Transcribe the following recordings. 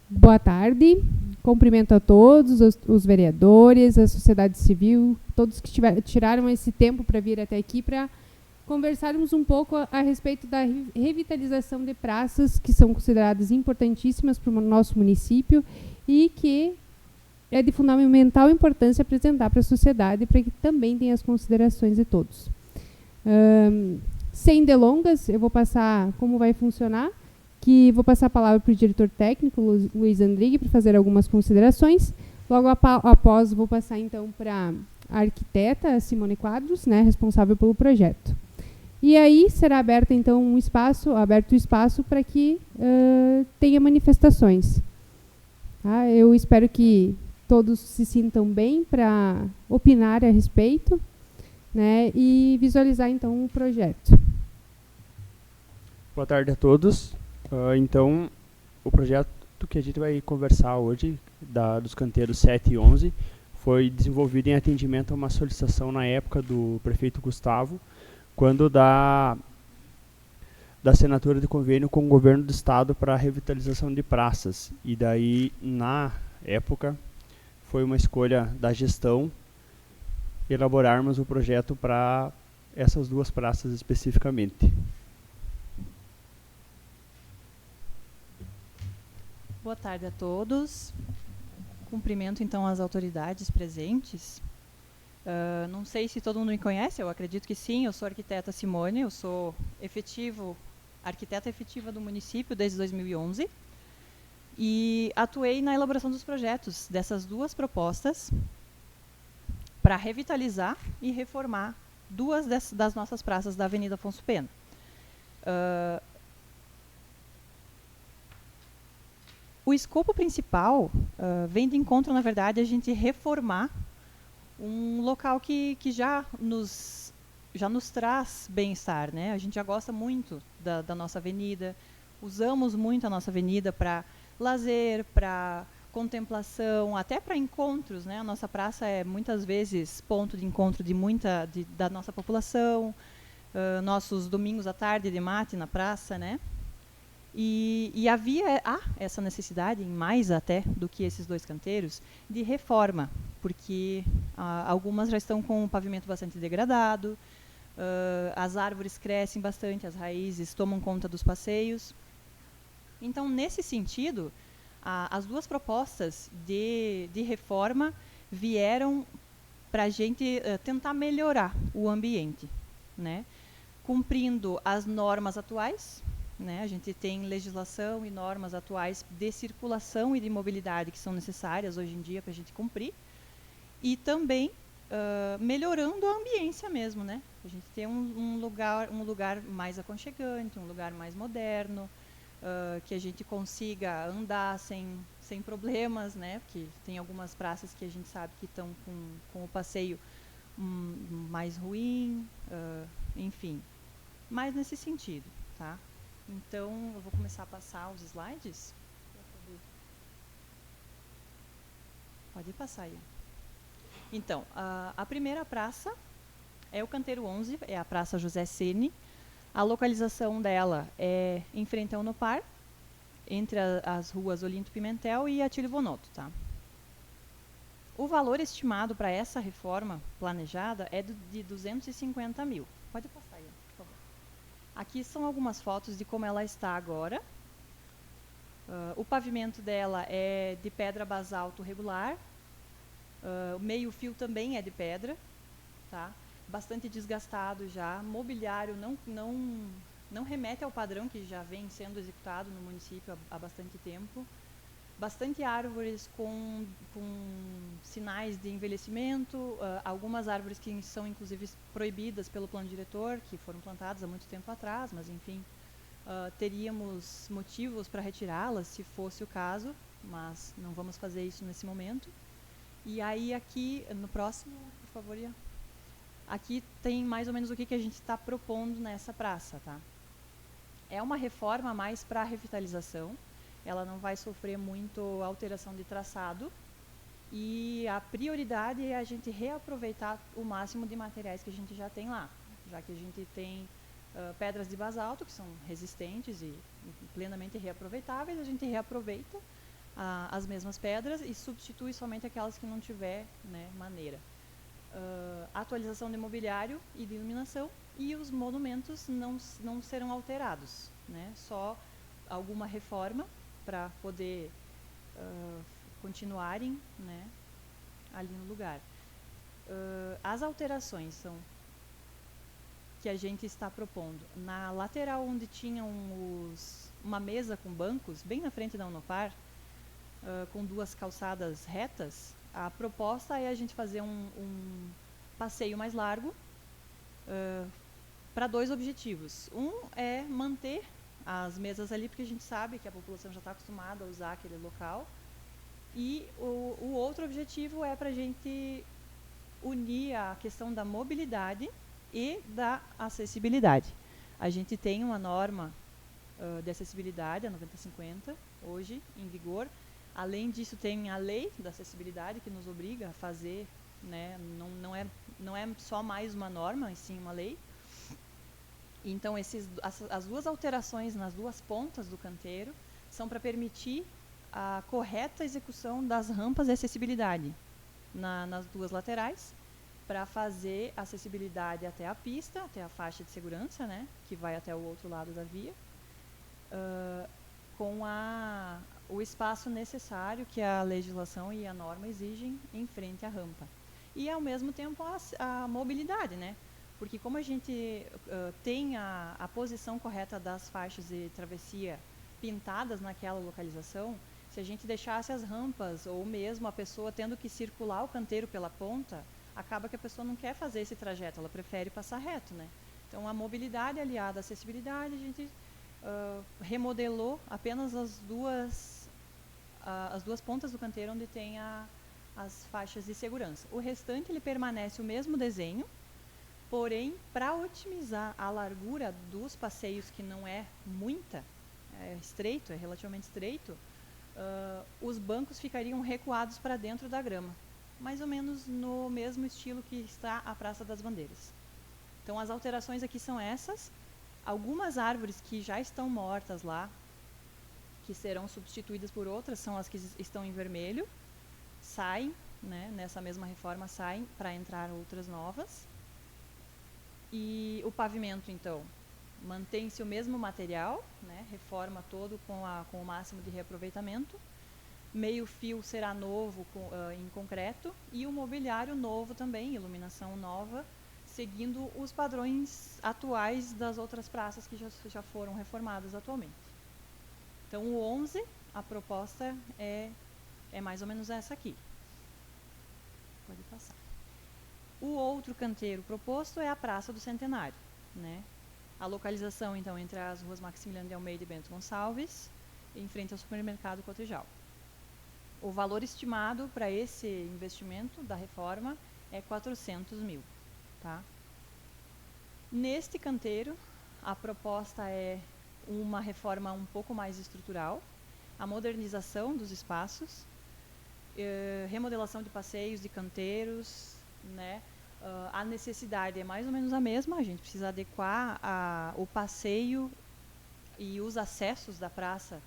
Boa tarde. Cumprimento a todos, os vereadores, a sociedade civil, todos que tiraram esse tempo para vir até aqui para conversarmos um pouco a respeito da revitalização de praças que são consideradas importantíssimas para o nosso município e que é de fundamental importância apresentar para a sociedade para que também tenha as considerações de todos. Sem delongas, eu vou passar como vai funcionar, que vou passar a palavra para o diretor técnico, Luiz Andrighi, para fazer algumas considerações. Logo após, vou passar então para a arquiteta Simone Quadros, né, responsável pelo projeto. E aí será aberto então o espaço para que tenha manifestações. Tá? Eu espero que todos se sintam bem para opinar a respeito, né, e visualizar então o projeto. Boa tarde a todos. Então, o projeto que a gente vai conversar hoje, dos canteiros 7 e 11, foi desenvolvido em atendimento a uma solicitação na época do prefeito Gustavo, quando da assinatura de convênio com o governo do estado para a revitalização de praças. E daí, na época, foi uma escolha da gestão elaborarmos o projeto para essas duas praças especificamente. Boa tarde a todos. Cumprimento, então, as autoridades presentes. Não sei se todo mundo me conhece, eu acredito que sim. Eu sou a arquiteta Simone, eu sou arquiteta efetiva do município desde 2011 e atuei na elaboração dos projetos dessas duas propostas para revitalizar e reformar duas das nossas praças da Avenida Afonso Pena. O escopo principal vem de encontro, na verdade, a gente reformar um local que já nos traz bem-estar, né? A gente já gosta muito da nossa avenida, usamos muito a nossa avenida para lazer, para contemplação, até para encontros, né? A nossa praça é muitas vezes ponto de encontro da nossa população, nossos domingos à tarde de mate na praça, né? E há essa necessidade, mais até do que esses dois canteiros, de reforma, porque algumas já estão com o pavimento bastante degradado, as árvores crescem bastante, as raízes tomam conta dos passeios. Então, nesse sentido, as duas propostas de reforma vieram para a gente tentar melhorar o ambiente, né? Cumprindo as normas atuais, né? A gente tem legislação e normas atuais de circulação e de mobilidade que são necessárias hoje em dia para a gente cumprir. E também melhorando a ambiência mesmo, né? A gente tem um lugar mais aconchegante, um lugar mais moderno, que a gente consiga andar sem problemas, né? Porque tem algumas praças que a gente sabe que estão com o passeio mais ruim, enfim. Mas nesse sentido, tá? Então, eu vou começar a passar os slides. Pode passar aí. Então, a primeira praça é o Canteiro 11, é a Praça José Ceni. A localização dela é em frente ao Nopar, entre as ruas Olinto Pimentel e Atílio Bonotto, tá? O valor estimado para essa reforma planejada é de 250 mil. Pode passar aí, por favor. Aqui são algumas fotos de como ela está agora. O pavimento dela é de pedra basalto regular. O meio-fio também é de pedra, tá? Bastante desgastado já. Mobiliário não remete ao padrão que já vem sendo executado no município há bastante tempo. Bastante árvores com sinais de envelhecimento, algumas árvores que são inclusive proibidas pelo plano diretor, que foram plantadas há muito tempo atrás, mas enfim, teríamos motivos para retirá-las se fosse o caso, mas não vamos fazer isso nesse momento. E aí aqui, no próximo, por favor, Ian. Aqui tem mais ou menos o que a gente está propondo nessa praça, tá? É uma reforma mais para revitalização. Ela não vai sofrer muito alteração de traçado e a prioridade é a gente reaproveitar o máximo de materiais que a gente já tem lá, já que a gente tem pedras de basalto, que são resistentes e plenamente reaproveitáveis. A gente reaproveita as mesmas pedras e substitui somente aquelas que não tiver, né, maneira. Atualização de mobiliário e de iluminação, e os monumentos não serão alterados, né? Só alguma reforma para poder continuarem, né, ali no lugar. As alterações são que a gente está propondo na lateral, onde tinham uma mesa com bancos bem na frente da Unopar, com duas calçadas retas. A proposta é a gente fazer um passeio mais largo para 2 objetivos. Um é manter as mesas ali, porque a gente sabe que a população já está acostumada a usar aquele local. E o outro objetivo é para a gente unir a questão da mobilidade e da acessibilidade. A gente tem uma norma de acessibilidade, a 9050, hoje em vigor. Além disso, tem a lei da acessibilidade, que nos obriga a fazer, né, não é só mais uma norma, e sim uma lei. Então, as 2 alterações nas 2 pontas do canteiro são para permitir a correta execução das rampas de acessibilidade nas 2 laterais, para fazer acessibilidade até a pista, até a faixa de segurança, né, que vai até o outro lado da via, com o espaço necessário que a legislação e a norma exigem em frente à rampa. E, ao mesmo tempo, a mobilidade, né? Porque como a gente tem a posição correta das faixas de travessia pintadas naquela localização, se a gente deixasse as rampas, ou mesmo a pessoa tendo que circular o canteiro pela ponta, acaba que a pessoa não quer fazer esse trajeto, ela prefere passar reto, né? Então, a mobilidade aliada à acessibilidade, a gente remodelou apenas as duas pontas do canteiro onde tem as faixas de segurança. O restante ele permanece o mesmo desenho, porém, para otimizar a largura dos passeios, que não é muita, é estreito, é relativamente estreito, os bancos ficariam recuados para dentro da grama, mais ou menos no mesmo estilo que está a Praça das Bandeiras. Então, as alterações aqui são essas. Algumas árvores que já estão mortas lá, que serão substituídas por outras, são as que estão em vermelho, saem, né, nessa mesma reforma, saem para entrar outras novas. E o pavimento, então, mantém-se o mesmo material, né, reforma todo com o máximo de reaproveitamento. Meio fio será novo em concreto, e o mobiliário novo também, iluminação nova, seguindo os padrões atuais das outras praças que já foram reformadas atualmente. Então, o 11, a proposta é mais ou menos essa aqui. Pode passar. O outro canteiro proposto é a Praça do Centenário, né? A localização, então, entre as ruas Maximiliano de Almeida e Bento Gonçalves, em frente ao supermercado Cotejal. O valor estimado para esse investimento da reforma é 400 mil. Tá? Neste canteiro, a proposta é uma reforma um pouco mais estrutural, a modernização dos espaços, remodelação de passeios, de canteiros, né? A necessidade é mais ou menos a mesma, a gente precisa adequar o passeio e os acessos da praça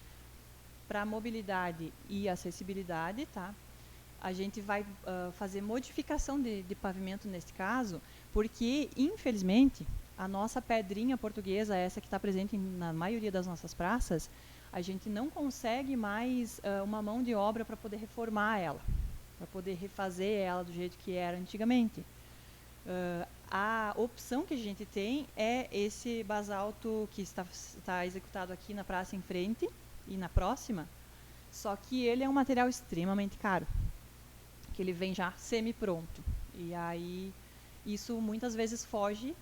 para a mobilidade e acessibilidade, tá? A gente vai fazer modificação de pavimento neste caso, porque, infelizmente, a nossa pedrinha portuguesa, essa que está presente na maioria das nossas praças, a gente não consegue mais uma mão de obra para poder reformar ela, para poder refazer ela do jeito que era antigamente. A opção que a gente tem é esse basalto que está executado aqui na praça em frente e na próxima, só que ele é um material extremamente caro, que ele vem já semi-pronto. E aí, isso muitas vezes foge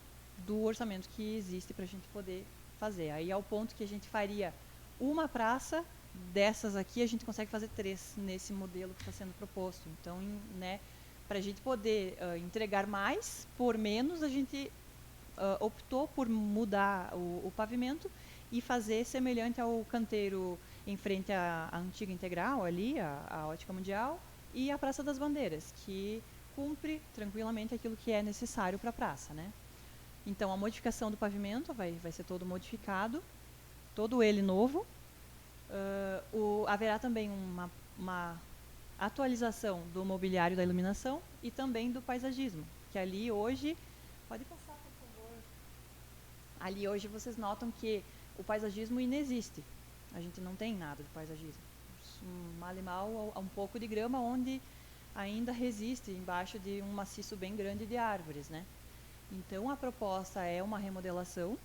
do orçamento que existe para a gente poder fazer. Aí, ao ponto que a gente faria uma praça dessas aqui, a gente consegue fazer 3 nesse modelo que está sendo proposto. Então, né, para a gente poder entregar mais por menos, a gente optou por mudar o pavimento e fazer semelhante ao canteiro em frente à antiga Integral, ali, a Ótica Mundial, e a Praça das Bandeiras, que cumpre tranquilamente aquilo que é necessário para a praça, né? Então, a modificação do pavimento vai ser todo modificado, todo ele novo. Haverá também uma atualização do mobiliário da iluminação e também do paisagismo, que ali hoje... Pode passar, por favor. Ali hoje vocês notam que o paisagismo inexiste. A gente não tem nada de paisagismo. Mal e mal, um pouco de grama, onde ainda resiste embaixo de um maciço bem grande de árvores, né? Então, a proposta é uma remodelação,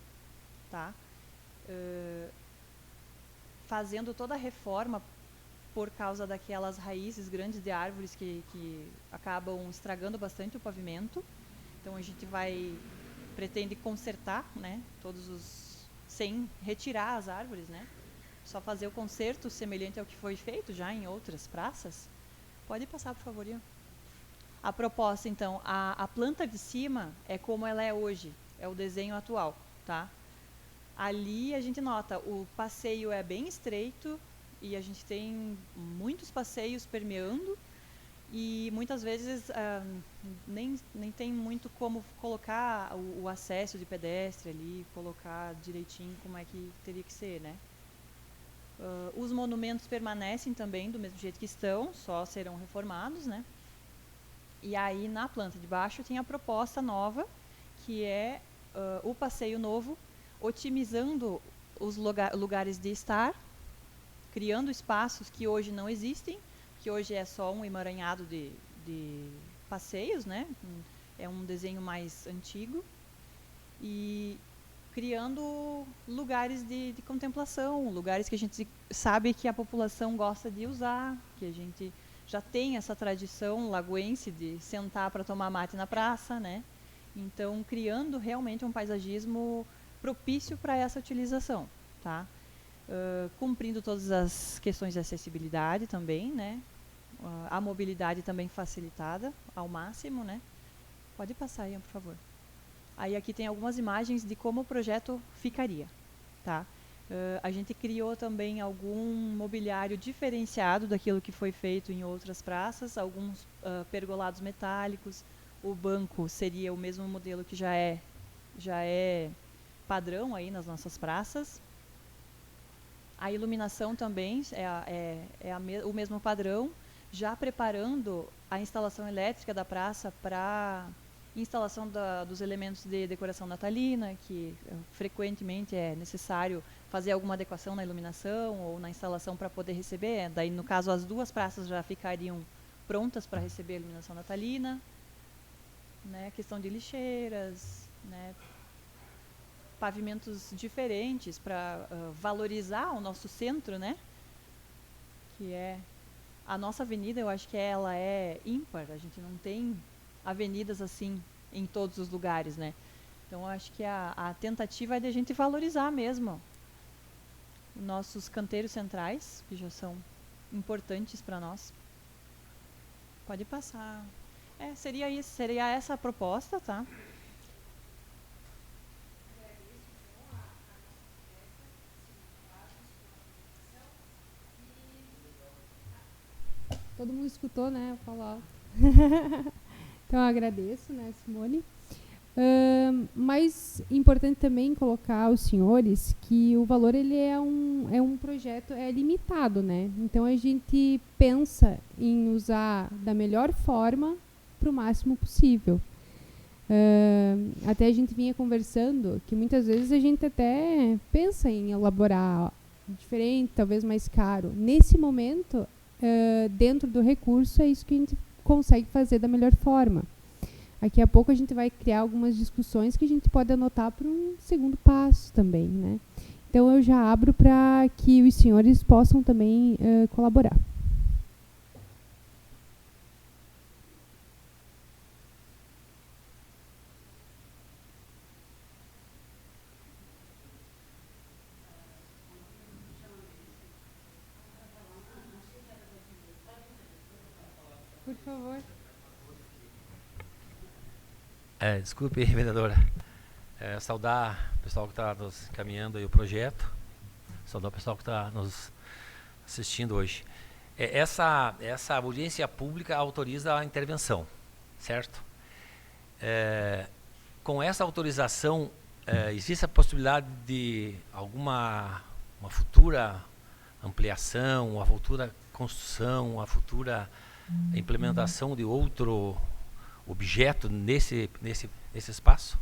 tá? Fazendo toda a reforma por causa daquelas raízes grandes de árvores que acabam estragando bastante o pavimento. Então, a gente pretende consertar, né, sem retirar as árvores, né? Só fazer o conserto semelhante ao que foi feito já em outras praças. Pode passar, por favor, Ian. A proposta, então, a planta de cima é como ela é hoje, é o desenho atual, tá? Ali a gente nota, o passeio é bem estreito e a gente tem muitos passeios permeando e muitas vezes nem tem muito como colocar o acesso de pedestre ali, colocar direitinho como é que teria que ser, né? Os monumentos permanecem também do mesmo jeito que estão, só serão reformados, né? E aí, na planta de baixo, tem a proposta nova, que é o passeio novo, otimizando os lugares de estar, criando espaços que hoje não existem, que hoje é só um emaranhado de passeios, né? É um desenho mais antigo. E criando lugares de contemplação, lugares que a gente sabe que a população gosta de usar, que a gente já tem essa tradição lagoense de sentar para tomar mate na praça, né? Então, criando realmente um paisagismo propício para essa utilização, tá? Cumprindo todas as questões de acessibilidade também, né? A mobilidade também facilitada ao máximo, né? Pode passar aí, por favor. Aí aqui tem algumas imagens de como o projeto ficaria, tá? A gente criou também algum mobiliário diferenciado daquilo que foi feito em outras praças, alguns pergolados metálicos. O banco seria o mesmo modelo que já é padrão aí nas nossas praças. A iluminação também o mesmo padrão, já preparando a instalação elétrica da praça para instalação dos elementos de decoração natalina, que frequentemente é necessário fazer alguma adequação na iluminação ou na instalação para poder receber. Daí, no caso, as duas praças já ficariam prontas para receber a iluminação natalina. Né? Questão de lixeiras, né? Pavimentos diferentes para valorizar o nosso centro, né? Que é a nossa avenida, eu acho que ela é ímpar. A gente não tem avenidas assim em todos os lugares, né? Então, eu acho que a tentativa é de a gente valorizar mesmo os nossos canteiros centrais, que já são importantes para nós. Pode passar. Seria isso, seria essa a proposta, tá? Todo mundo escutou, né? Eu falo alto. Então, eu agradeço, né, Simone. Mas importante também colocar aos senhores que o valor ele é um projeto limitado, né? Então, a gente pensa em usar da melhor forma para o máximo possível. Até a gente vinha conversando que muitas vezes a gente até pensa em elaborar diferente, talvez mais caro. Nesse momento, dentro do recurso, é isso que a gente consegue fazer da melhor forma. Daqui a pouco a gente vai criar algumas discussões que a gente pode anotar para um segundo passo também, né? Então, eu já abro para que os senhores possam também colaborar. Por favor. Desculpe, vereadora. Saudar o pessoal que está nos caminhando aí o projeto. Saudar o pessoal que está nos assistindo hoje. Essa audiência pública autoriza a intervenção, certo? com essa autorização, existe a possibilidade de uma futura ampliação, uma futura construção, uma futura implementação de outro objeto nesse espaço?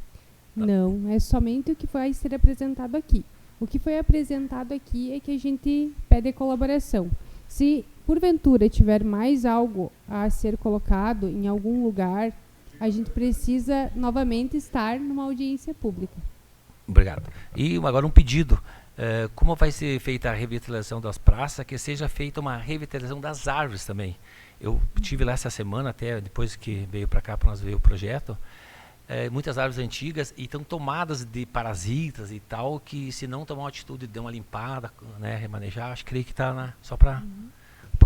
Não, é somente o que vai ser apresentado aqui. O que foi apresentado aqui é que a gente pede colaboração. Se porventura tiver mais algo a ser colocado em algum lugar, a gente precisa novamente estar numa audiência pública. Obrigado. E agora um pedido. Como vai ser feita a revitalização das praças, que seja feita uma revitalização das árvores também. Eu estive lá essa semana, até depois que veio para cá para nós ver o projeto, muitas árvores antigas e estão tomadas de parasitas e tal, que se não tomar uma atitude de dar uma limpada, né, remanejar, acho que creio que está só para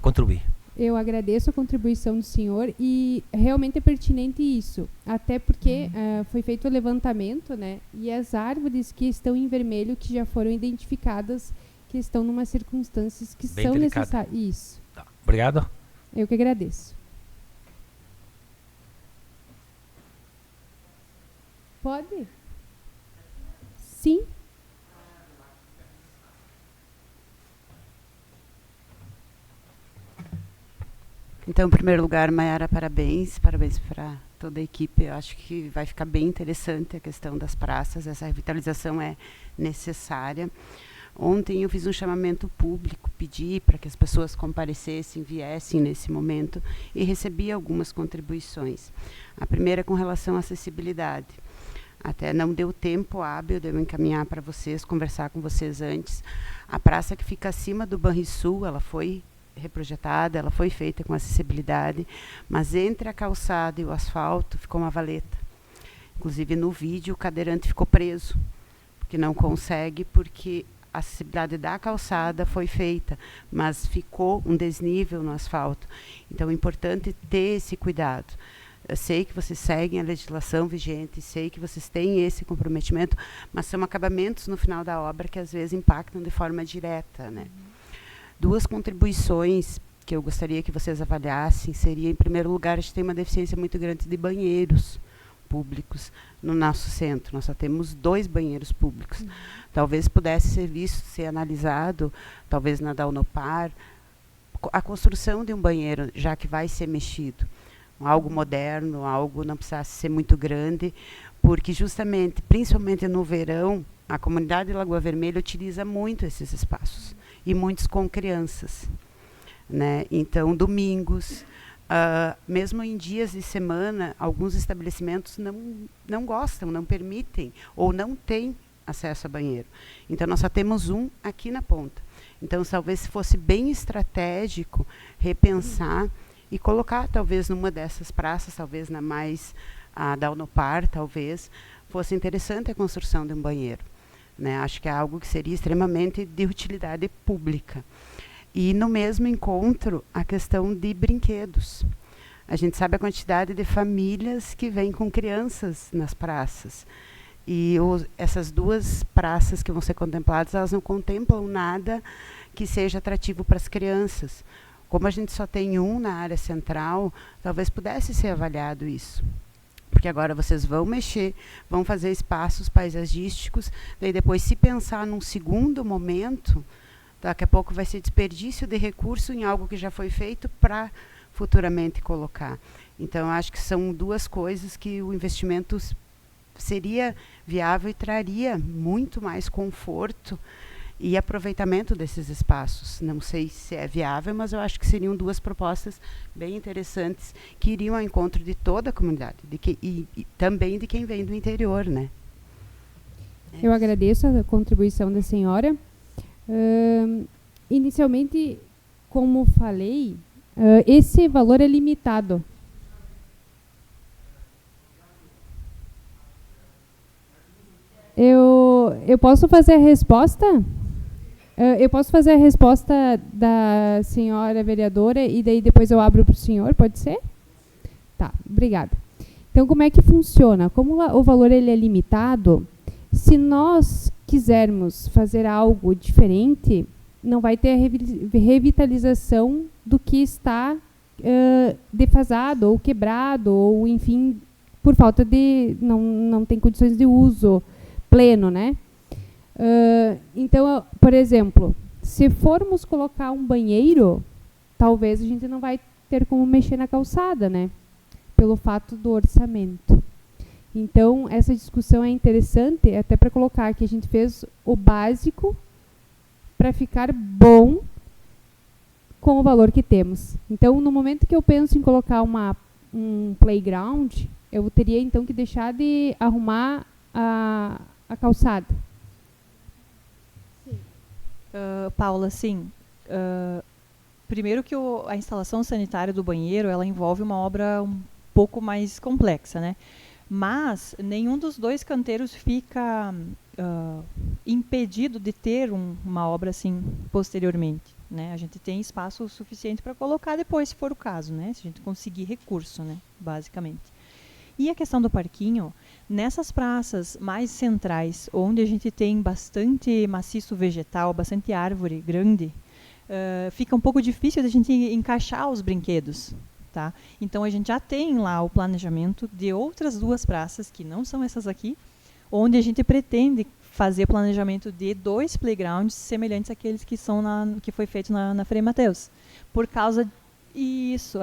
contribuir. Eu agradeço a contribuição do senhor e realmente é pertinente isso, até porque foi feito o levantamento, né, e as árvores que estão em vermelho, que já foram identificadas, que estão numa circunstâncias que bem são necessárias. Isso. Tá. Obrigado. Eu que agradeço. Pode? Sim. Então, em primeiro lugar, Maiara, parabéns para toda a equipe. Eu acho que vai ficar bem interessante a questão das praças, essa revitalização é necessária. Ontem eu fiz um chamamento público, pedi para que as pessoas comparecessem, viessem nesse momento e recebi algumas contribuições. A primeira com relação à acessibilidade. Até não deu tempo hábil de eu encaminhar para vocês, conversar com vocês antes. A praça que fica acima do Banrisul, ela foi reprojetada, ela foi feita com acessibilidade, mas entre a calçada e o asfalto ficou uma valeta. Inclusive no vídeo o cadeirante ficou preso, porque não consegue, porque a acessibilidade da calçada foi feita, mas ficou um desnível no asfalto. Então é importante ter esse cuidado. Eu sei que vocês seguem a legislação vigente, sei que vocês têm esse comprometimento, mas são acabamentos no final da obra que às vezes impactam de forma direta, né? Duas contribuições que eu gostaria que vocês avaliassem seria, em primeiro lugar, a gente tem uma deficiência muito grande de banheiros públicos no nosso centro. Nós só temos 2 banheiros públicos. Talvez pudesse ser visto, ser analisado, talvez na Daunopar, a construção de um banheiro, já que vai ser mexido. Algo moderno, algo não precisasse ser muito grande, porque justamente, principalmente no verão, a comunidade de Lagoa Vermelha utiliza muito esses espaços, e muitos com crianças, né? Então, domingos, mesmo em dias de semana, alguns estabelecimentos não gostam, não permitem, ou não têm acesso a banheiro. Então, nós só temos um aqui na ponta. Então, talvez fosse bem estratégico repensar e colocar, talvez, numa dessas praças, talvez na mais Daunopar, talvez, fosse interessante a construção de um banheiro. Né? Acho que é algo que seria extremamente de utilidade pública. E no mesmo encontro, a questão de brinquedos. A gente sabe a quantidade de famílias que vêm com crianças nas praças. E essas 2 praças que vão ser contempladas, elas não contemplam nada que seja atrativo para as crianças. Como a gente só tem um na área central, talvez pudesse ser avaliado isso. Porque agora vocês vão mexer, vão fazer espaços paisagísticos, daí depois, se pensar num segundo momento, daqui a pouco vai ser desperdício de recurso em algo que já foi feito para futuramente colocar. Então, acho que são 2 coisas que o investimento seria viável e traria muito mais conforto e aproveitamento desses espaços. Não sei se é viável, mas eu acho que seriam 2 propostas bem interessantes que iriam ao encontro de toda a comunidade e também de quem vem do interior, né? Eu agradeço a contribuição da senhora. Inicialmente, como falei, esse valor é limitado. Eu posso fazer a resposta? Eu posso fazer a resposta da senhora vereadora e daí depois eu abro para o senhor, pode ser? Tá, obrigada. Então, como é que funciona? Como o valor ele é limitado, se nós quisermos fazer algo diferente, não vai ter a revitalização do que está defasado ou quebrado, ou enfim, por falta de... não tem condições de uso pleno, né? Então, por exemplo, se formos colocar um banheiro, talvez a gente não vai ter como mexer na calçada, né? Pelo fato do orçamento. Então, essa discussão é interessante, até para colocar que a gente fez o básico para ficar bom com o valor que temos. Então, no momento que eu penso em colocar um playground, eu teria, então, que deixar de arrumar a calçada. Paula, sim. Primeiro que a instalação sanitária do banheiro, ela envolve uma obra um pouco mais complexa, né? Mas nenhum dos dois canteiros fica impedido de ter uma obra assim posteriormente, né? A gente tem espaço suficiente para colocar depois, se for o caso, né? Se a gente conseguir recurso, né? Basicamente. E a questão do parquinho, nessas praças mais centrais, onde a gente tem bastante maciço vegetal, bastante árvore grande, fica um pouco difícil de a gente encaixar os brinquedos, tá? Então, a gente já tem lá o planejamento de outras 2 praças, que não são essas aqui, onde a gente pretende fazer planejamento de 2 playgrounds semelhantes àqueles que foi feito na Frei Mateus. Por causa isso,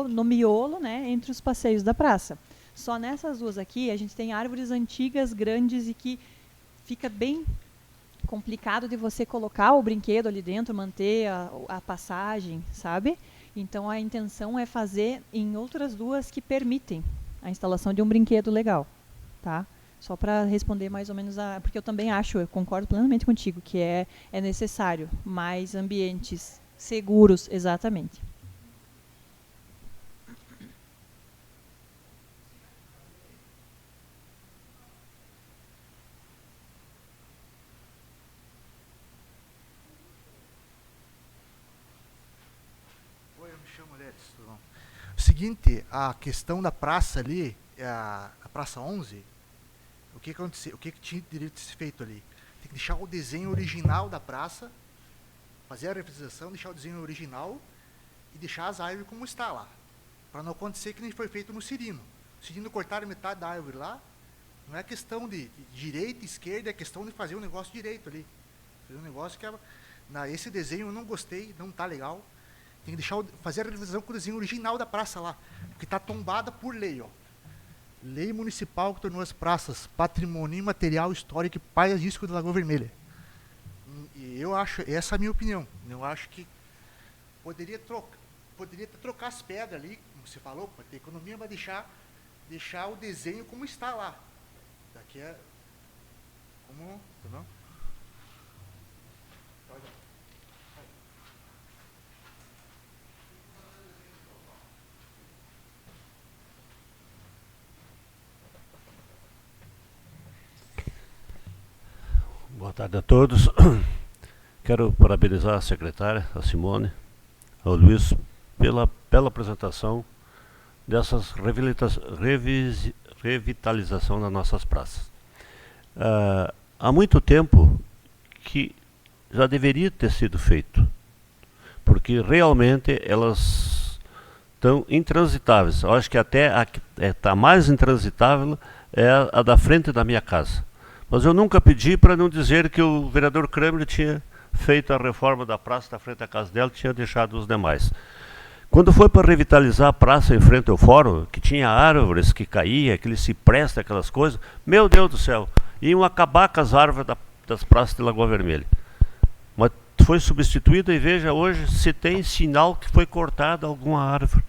no miolo, né, entre os passeios da praça. Só nessas 2 aqui, a gente tem árvores antigas, grandes, e que fica bem complicado de você colocar o brinquedo ali dentro, manter a passagem, sabe? Então, a intenção é fazer em outras 2 que permitem a instalação de um brinquedo legal, tá? Só para responder mais ou menos porque eu também eu concordo plenamente contigo, que é necessário mais ambientes seguros, exatamente. O seguinte, a questão da praça ali, a praça 11, o que aconteceu, o que tinha direito de ser feito ali? Tem que deixar o desenho original da praça, fazer a revitalização, deixar o desenho original e deixar as árvores como está lá, para não acontecer que nem foi feito no Cirino. O Cirino cortaram metade da árvore lá, não é questão de direita e esquerda, é questão de fazer um negócio direito ali. Fazer um negócio que esse desenho eu não gostei, não está legal. Tem que fazer a revisão com o desenho original da praça lá, porque está tombada por lei, ó. Lei municipal que tornou as praças patrimônio imaterial histórico e paisagístico da Lagoa Vermelha. E eu acho, essa é a minha opinião. Eu acho que poderia trocar as pedras ali, como você falou, para ter economia, mas deixar o desenho como está lá. Daqui é como, entendeu? Boa tarde a todos. Quero parabenizar a secretária, a Simone, ao Luiz, pela bela apresentação dessas revitalização das nossas praças. Há muito tempo que já deveria ter sido feito, porque realmente elas estão intransitáveis. Eu acho que até a que está mais intransitável é a da frente da minha casa. Mas eu nunca pedi para não dizer que o vereador Kramer tinha feito a reforma da praça da frente da casa dela e tinha deixado os demais. Quando foi para revitalizar a praça em frente ao fórum, que tinha árvores que caíam, aqueles ciprestes, aquelas coisas, meu Deus do céu, iam acabar com as árvores das praças de Lagoa Vermelha. Mas foi substituída e veja hoje se tem sinal que foi cortada alguma árvore.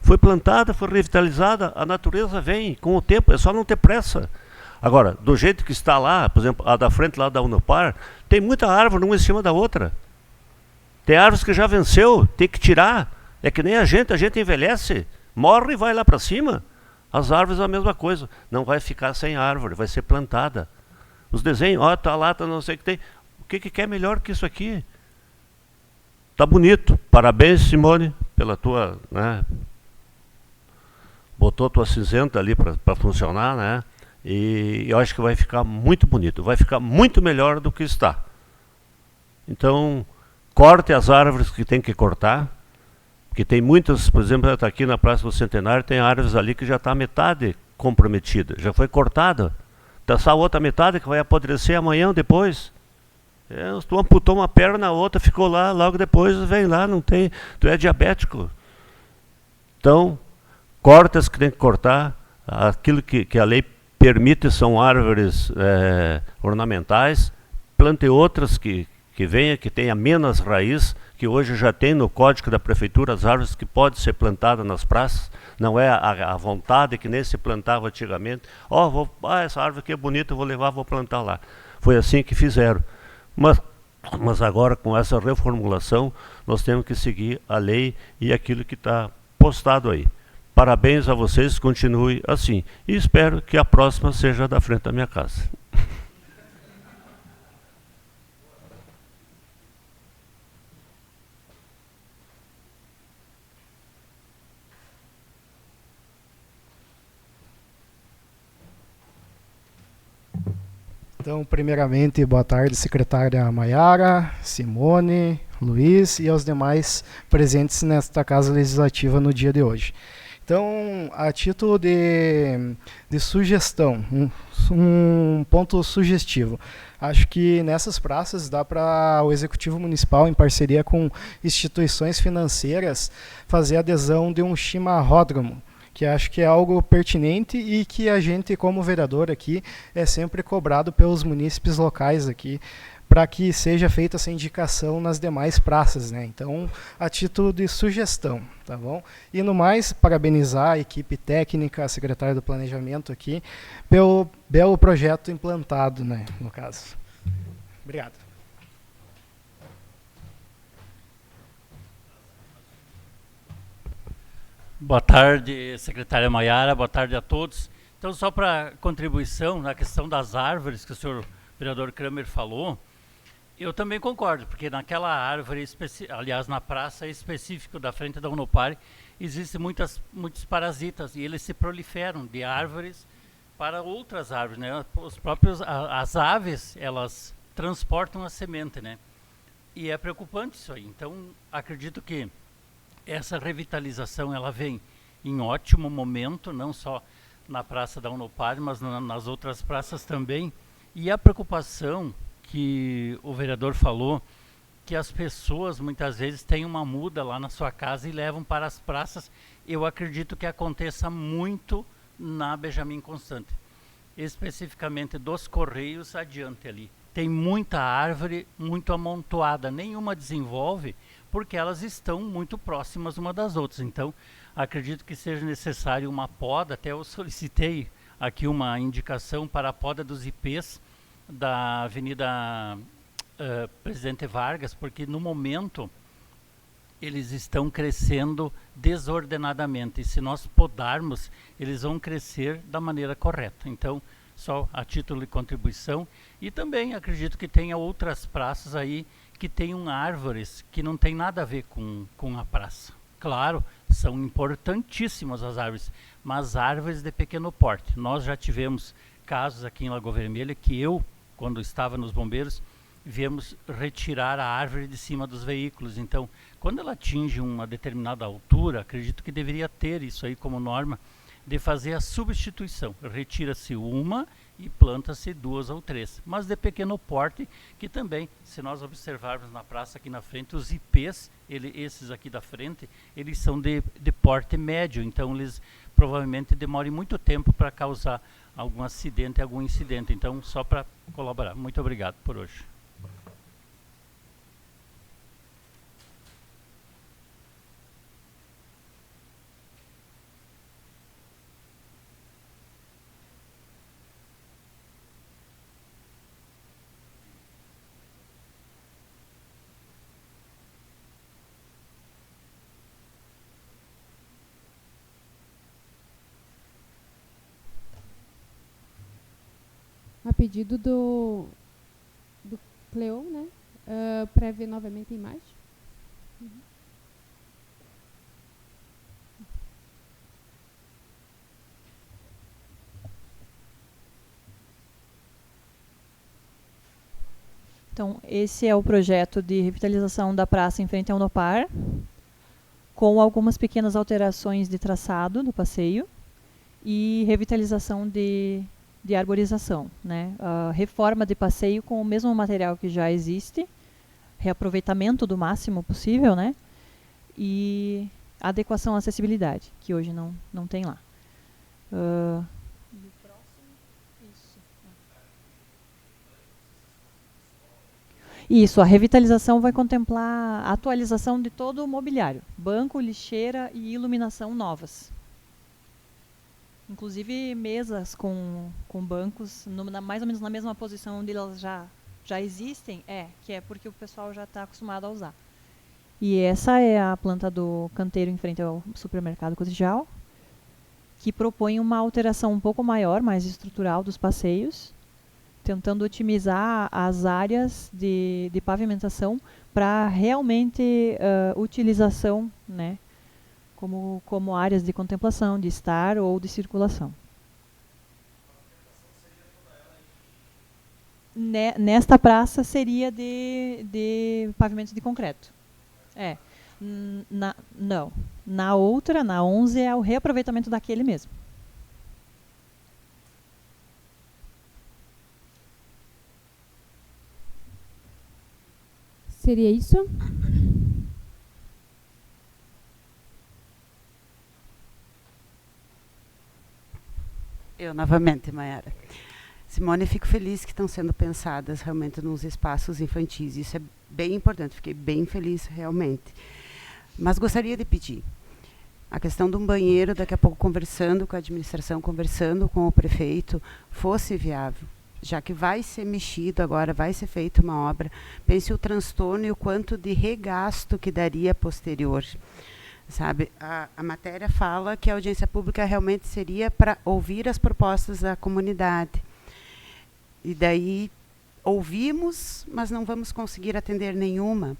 Foi plantada, foi revitalizada, a natureza vem com o tempo, é só não ter pressa. Agora, do jeito que está lá, por exemplo, a da frente lá da Unopar, tem muita árvore uma em cima da outra. Tem árvores que já venceu, tem que tirar. É que nem a gente envelhece, morre e vai lá para cima. As árvores é a mesma coisa, não vai ficar sem árvore, vai ser plantada. Os desenhos, tá lá, tá não sei o que tem. O que quer melhor que isso aqui? Tá bonito. Parabéns, Simone, pela tua, né? Botou tua cinzenta ali para funcionar, né? E eu acho que vai ficar muito bonito, vai ficar muito melhor do que está. Então, corte as árvores que tem que cortar, porque tem muitas, por exemplo, está aqui na Praça do Centenário, tem árvores ali que já está metade comprometida, já foi cortada. Tá só a outra metade que vai apodrecer amanhã ou depois. Tu amputou uma perna, a outra ficou lá, logo depois vem lá, não tem. Tu é diabético. Então, corta as que tem que cortar. Aquilo que a lei permite são árvores ornamentais. Plante outras que venha, que tenha menos raiz, que hoje já tem no código da prefeitura as árvores que podem ser plantadas nas praças. Não é a vontade que nem se plantava antigamente. Essa árvore aqui é bonita, eu vou levar, vou plantar lá. Foi assim que fizeram. Mas agora, com essa reformulação, nós temos que seguir a lei e aquilo que está postado aí. Parabéns a vocês, continue assim. E espero que a próxima seja da frente da minha casa. Então, primeiramente, boa tarde, secretária Maiara, Simone, Luiz e aos demais presentes nesta Casa Legislativa no dia de hoje. Então, a título de sugestão, um ponto sugestivo. Acho que nessas praças dá para o Executivo Municipal, em parceria com instituições financeiras, fazer a adesão de um chimarródromo, que acho que é algo pertinente e que a gente, como vereador aqui, é sempre cobrado pelos munícipes locais aqui, para que seja feita essa indicação nas demais praças, né? Então, a título de sugestão, tá bom? E no mais, parabenizar a equipe técnica, a secretária do Planejamento aqui, pelo belo projeto implantado, né, no caso. Obrigado. Boa tarde, secretária Maiara, boa tarde a todos. Então, só para contribuição na questão das árvores que o senhor vereador Kramer falou, eu também concordo, porque naquela árvore, aliás, na praça específica da frente da Unopar, existem muitos parasitas e eles se proliferam de árvores para outras árvores, né? As aves, elas transportam a semente, né? E é preocupante isso aí. Então, acredito que essa revitalização ela vem em ótimo momento, não só na Praça da Unopar, mas nas outras praças também. E a preocupação que o vereador falou, que as pessoas muitas vezes têm uma muda lá na sua casa e levam para as praças, eu acredito que aconteça muito na Benjamin Constant, especificamente dos Correios adiante ali. Tem muita árvore muito amontoada, nenhuma desenvolve, porque elas estão muito próximas uma das outras. Então, acredito que seja necessário uma poda, até eu solicitei aqui uma indicação para a poda dos ipês da Avenida Presidente Vargas, porque no momento eles estão crescendo desordenadamente, e se nós podarmos, eles vão crescer da maneira correta. Então, só a título de contribuição, e também acredito que tenha outras praças aí que tenham árvores que não tem nada a ver com a praça. Claro, são importantíssimas as árvores, mas árvores de pequeno porte. Nós já tivemos casos aqui em Lagoa Vermelha que eu, quando estava nos bombeiros, viemos retirar a árvore de cima dos veículos. Então, quando ela atinge uma determinada altura, acredito que deveria ter isso aí como norma, de fazer a substituição. Retira-se uma e planta-se 2 ou 3. Mas de pequeno porte, que também, se nós observarmos na praça aqui na frente, os ipês, esses aqui da frente, eles são de porte médio, então eles provavelmente demorem muito tempo para causar algum acidente, algum incidente. Então, só para colaborar. Muito obrigado por hoje. A pedido do Cleon, né? Para ver novamente a imagem. Então, esse é o projeto de revitalização da praça em frente ao Unopar, com algumas pequenas alterações de traçado do passeio. e revitalização de arborização, né? Reforma de passeio com o mesmo material que já existe, reaproveitamento do máximo possível, né? E adequação à acessibilidade, que hoje não tem lá. Isso, a revitalização vai contemplar a atualização de todo o mobiliário, banco, lixeira e iluminação novas. Inclusive mesas com bancos mais ou menos na mesma posição onde elas já existem, que é porque o pessoal já está acostumado a usar. E essa é a planta do canteiro em frente ao supermercado Cotijal, que propõe uma alteração um pouco maior, mais estrutural dos passeios, tentando otimizar as áreas de pavimentação para realmente utilização, né, como áreas de contemplação, de estar ou de circulação. Nesta praça seria de pavimento de concreto. Não. Na outra, na 11, é o reaproveitamento daquele mesmo. Seria isso? Eu novamente, Maiara. Simone, fico feliz que estão sendo pensadas realmente nos espaços infantis. Isso é bem importante, fiquei bem feliz realmente. Mas gostaria de pedir a questão de um banheiro, daqui a pouco conversando com a administração, conversando com o prefeito, fosse viável. Já que vai ser mexido agora, vai ser feita uma obra, pense o transtorno e o quanto de regasto que daria posterior. Sabe, a matéria fala que a audiência pública realmente seria para ouvir as propostas da comunidade. E daí ouvimos, mas não vamos conseguir atender nenhuma.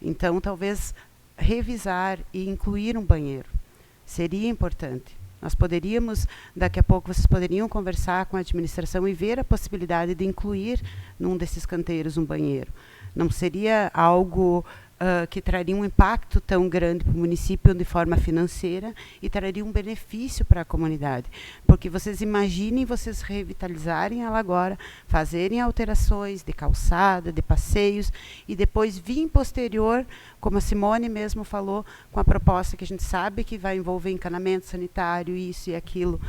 Então, talvez revisar e incluir um banheiro seria importante. Nós poderíamos, daqui a pouco, vocês poderiam conversar com a administração e ver a possibilidade de incluir num desses canteiros um banheiro. Não seria algo que traria um impacto tão grande para o município de forma financeira e traria um benefício para a comunidade. Porque vocês imaginem vocês revitalizarem ela agora, fazerem alterações de calçada, de passeios, e depois vir posterior, como a Simone mesmo falou, com a proposta que a gente sabe que vai envolver encanamento sanitário, isso e aquilo,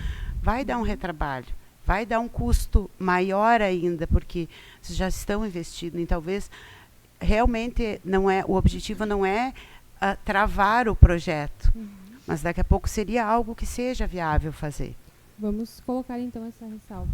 vai dar um retrabalho. Vai dar um custo maior ainda, porque vocês já estão investindo em talvez realmente o objetivo não é travar o projeto, mas daqui a pouco seria algo que seja viável fazer. Vamos colocar então essa ressalva.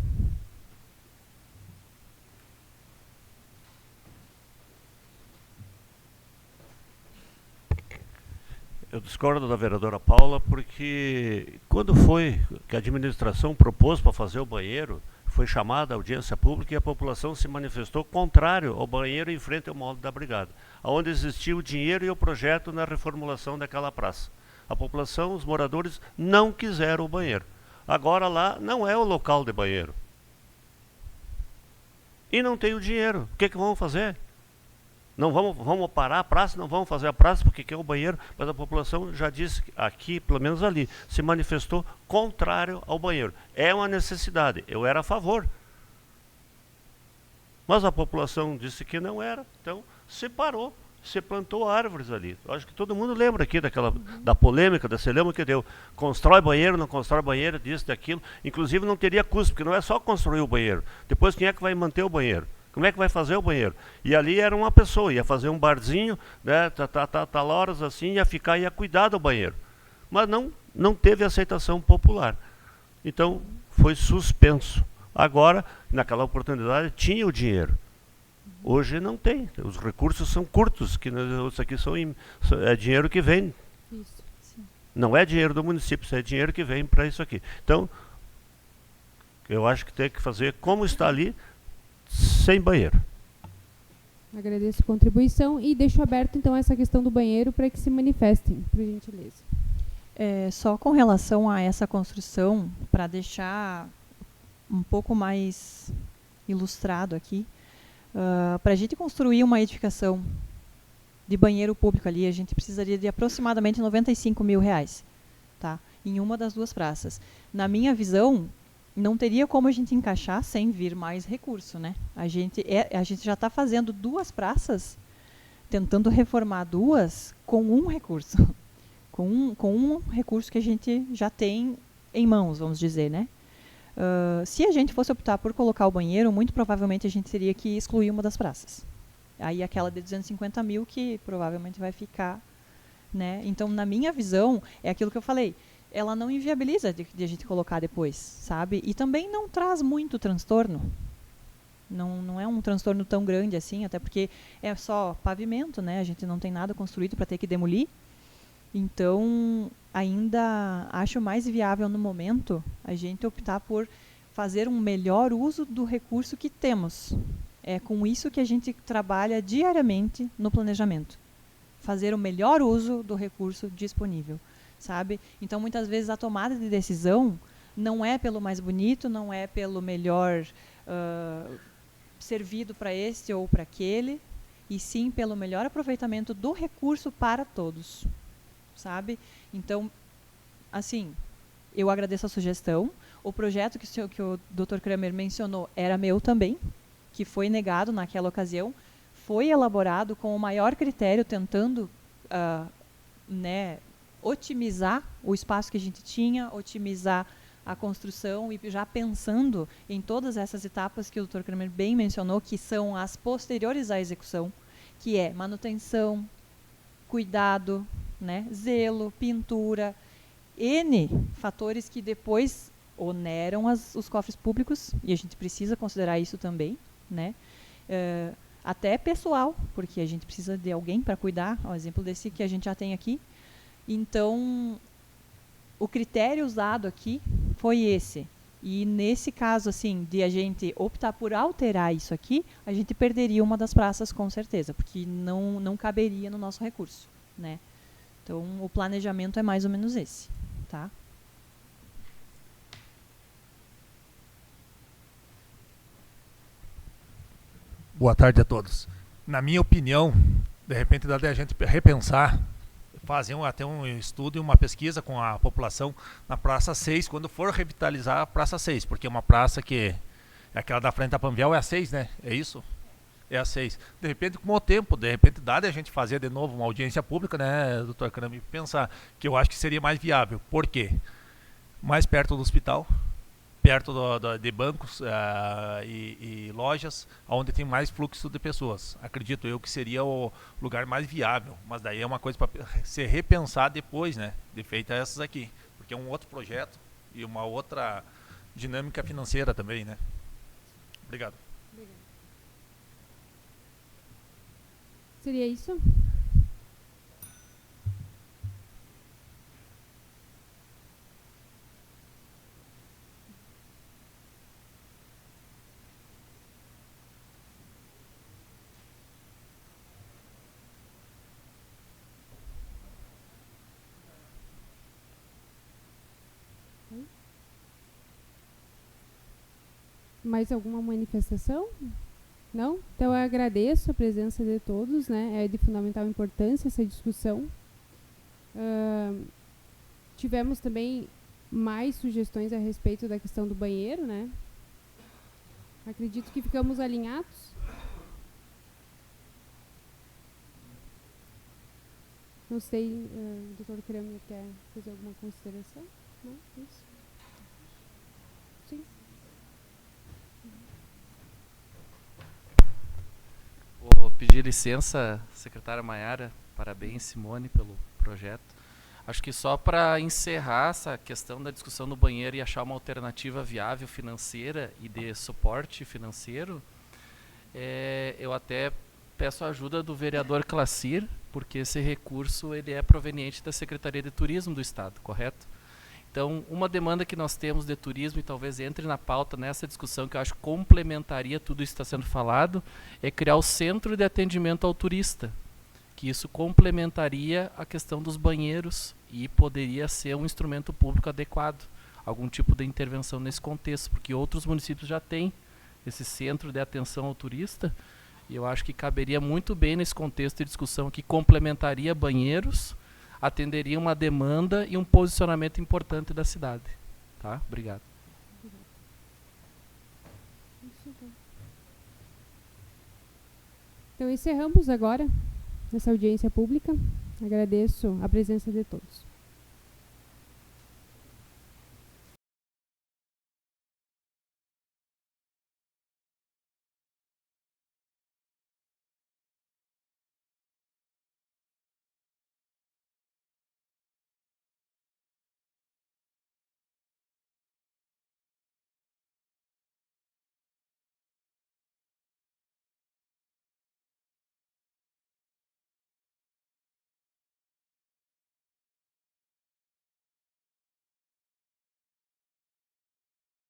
Eu discordo da vereadora Paula porque quando foi que a administração propôs para fazer o banheiro, foi chamada a audiência pública e a população se manifestou contrário ao banheiro em frente ao molde da brigada, onde existia o dinheiro e o projeto na reformulação daquela praça. A população, os moradores, não quiseram o banheiro. Agora lá não é o local de banheiro. E não tem o dinheiro. O que vamos fazer? Não vamos parar a praça, não vamos fazer a praça porque quer o banheiro, mas a população já disse aqui, pelo menos ali, se manifestou contrário ao banheiro. É uma necessidade, eu era a favor. Mas a população disse que não era, então se parou, se plantou árvores ali. Eu acho que todo mundo lembra aqui da polêmica, da celeuma que deu. Constrói banheiro, não constrói banheiro, disso, daquilo. Inclusive não teria custo, porque não é só construir o banheiro. Depois quem é que vai manter o banheiro? Como é que vai fazer o banheiro? E ali era uma pessoa, ia fazer um barzinho, né, horas assim, ia cuidar do banheiro. Mas não teve aceitação popular. Então, foi suspenso. Agora, naquela oportunidade, tinha o dinheiro. Hoje não tem. Os recursos são curtos, que isso aqui é dinheiro que vem. Isso, sim. Não é dinheiro do município, isso é dinheiro que vem para isso aqui. Então, eu acho que tem que fazer como está ali, sem banheiro. Agradeço a contribuição e deixo aberto então essa questão do banheiro para que se manifestem, por gentileza. Só com relação a essa construção, para deixar um pouco mais ilustrado aqui, para a gente construir uma edificação de banheiro público ali, a gente precisaria de aproximadamente R$95 mil, tá? em uma das duas praças. Na minha visão, não teria como a gente encaixar sem vir mais recurso, né? A gente já está fazendo 2 praças, tentando reformar 2 com um recurso. Com um recurso que a gente já tem em mãos, vamos dizer, né? Se a gente fosse optar por colocar o banheiro, muito provavelmente a gente teria que excluir uma das praças. Aí aquela de 250 mil que provavelmente vai ficar, né? Então, na minha visão, é aquilo que eu falei, ela não inviabiliza de a gente colocar depois, sabe? E também não traz muito transtorno. Não é um transtorno tão grande assim, até porque é só pavimento, né? A gente não tem nada construído para ter que demolir. Então, ainda acho mais viável no momento a gente optar por fazer um melhor uso do recurso que temos. É com isso que a gente trabalha diariamente no planejamento. Fazer o melhor uso do recurso disponível, sabe? Então, muitas vezes, a tomada de decisão não é pelo mais bonito, não é pelo melhor servido para este ou para aquele, e sim pelo melhor aproveitamento do recurso para todos, sabe? Então, assim, eu agradeço a sugestão. O projeto que o Dr. Kramer mencionou era meu também, que foi negado naquela ocasião, foi elaborado com o maior critério, tentando né, otimizar o espaço que a gente tinha, otimizar a construção e já pensando em todas essas etapas que o Dr. Kramer bem mencionou, que são as posteriores à execução, que é manutenção, cuidado, né, zelo, pintura, N fatores que depois oneram os cofres públicos, e a gente precisa considerar isso também, né? Até pessoal, porque a gente precisa de alguém para cuidar, o exemplo desse que a gente já tem aqui. Então, o critério usado aqui foi esse. E nesse caso, assim, de a gente optar por alterar isso aqui, a gente perderia uma das praças com certeza, porque não caberia no nosso recurso, né? Então, o planejamento é mais ou menos esse, tá? Boa tarde a todos. Na minha opinião, de repente dá a gente repensar, fazer até um estudo e uma pesquisa com a população na Praça 6, quando for revitalizar a Praça 6, porque é uma praça que é aquela da frente da Panvel, é a 6, né? É isso? É a 6. De repente, com o tempo, de repente dá a gente fazer de novo uma audiência pública, né, doutor Kramer, pensar que eu acho que seria mais viável. Por quê? Mais perto do hospital, perto de bancos e lojas, onde tem mais fluxo de pessoas. Acredito eu que seria o lugar mais viável, mas daí é uma coisa para ser repensar depois, né, de feita essas aqui, porque é um outro projeto e uma outra dinâmica financeira também, né. Obrigado. Seria isso? Mais alguma manifestação? Não? Então eu agradeço a presença de todos, né? É de fundamental importância essa discussão. Tivemos também mais sugestões a respeito da questão do banheiro, né? Acredito que ficamos alinhados. Não sei, o Dr. Kramer quer fazer alguma consideração? Não? Isso? Sim. Vou pedir licença, secretária Maiara, parabéns, Simone, pelo projeto. Acho que só para encerrar essa questão da discussão do banheiro e achar uma alternativa viável financeira e de suporte financeiro, eu até peço a ajuda do vereador Clacir, porque esse recurso ele é proveniente da Secretaria de Turismo do Estado, correto? Então, uma demanda que nós temos de turismo, e talvez entre na pauta nessa discussão, que eu acho que complementaria tudo isso que está sendo falado, é criar o Centro de Atendimento ao Turista, que isso complementaria a questão dos banheiros e poderia ser um instrumento público adequado, algum tipo de intervenção nesse contexto, porque outros municípios já têm esse Centro de Atenção ao Turista, e eu acho que caberia muito bem nesse contexto de discussão que complementaria banheiros, atenderia uma demanda e um posicionamento importante da cidade. Tá? Obrigado. Então encerramos agora essa audiência pública. Agradeço a presença de todos.